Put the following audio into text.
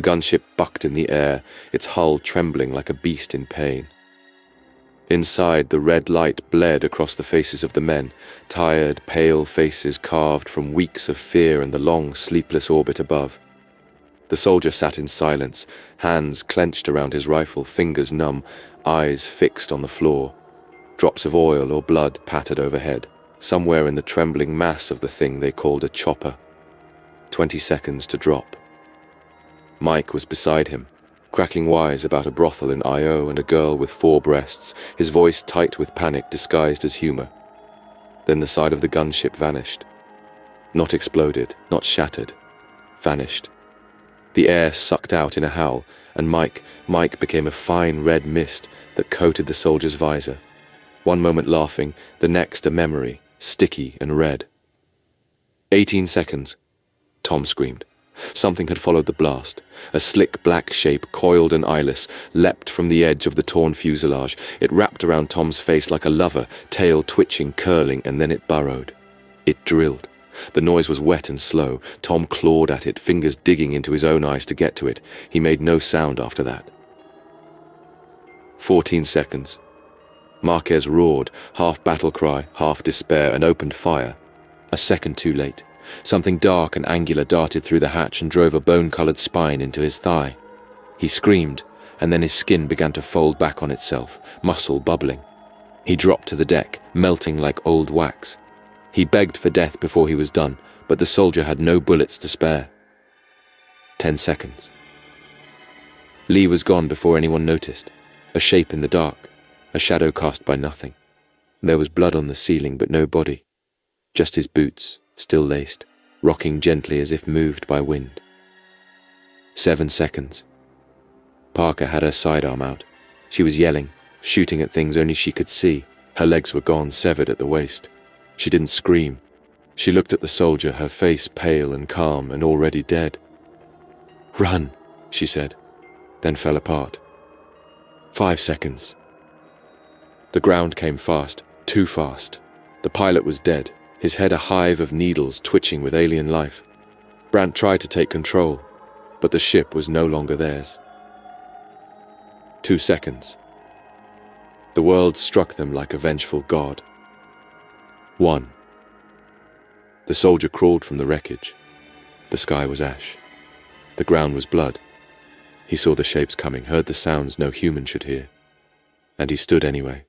The gunship bucked in the air, its hull trembling like a beast in pain. Inside, the red light bled across the faces of the men, tired, pale faces carved from weeks of fear and the long, sleepless orbit above. The soldier sat in silence, hands clenched around his rifle, fingers numb, eyes fixed on the floor. Drops of oil or blood pattered overhead, somewhere in the trembling mass of the thing they called a chopper. 20 seconds to drop. Mike was beside him, cracking wise about a brothel in Io and a girl with 4 breasts, his voice tight with panic disguised as humor. Then the side of the gunship vanished. Not exploded, not shattered. Vanished. The air sucked out in a howl, and Mike became a fine red mist that coated the soldier's visor. One moment laughing, the next a memory, sticky and red. 18 seconds, Tom screamed. Something had followed the blast. A slick black shape, coiled and eyeless, leapt from the edge of the torn fuselage. It wrapped around Tom's face like a lover, tail twitching, curling, and then it burrowed. It drilled. The noise was wet and slow. Tom clawed at it, fingers digging into his own eyes to get to it. He made no sound after that. 14 seconds. Marquez roared, half battle cry, half despair, and opened fire. A second too late. Something dark and angular darted through the hatch and drove a bone-colored spine into his thigh. He screamed, and then his skin began to fold back on itself, muscle bubbling. He dropped to the deck, melting like old wax. He begged for death before he was done, but the soldier had no bullets to spare. 10 seconds. Lee was gone before anyone noticed, a shape in the dark, a shadow cast by nothing. There was blood on the ceiling, but no body, just his boots, still laced, rocking gently as if moved by wind. 7 seconds. Parker had her sidearm out. She was yelling, shooting at things only she could see. Her legs were gone, severed at the waist. She didn't scream. She looked at the soldier, her face pale and calm and already dead. "Run," she said, then fell apart. 5 seconds. The ground came fast, too fast. The pilot was dead, his head a hive of needles twitching with alien life. Brandt tried to take control, but the ship was no longer theirs. 2 seconds. The world struck them like a vengeful god. 1. The soldier crawled from the wreckage. The sky was ash. The ground was blood. He saw the shapes coming, heard the sounds no human should hear. And he stood anyway.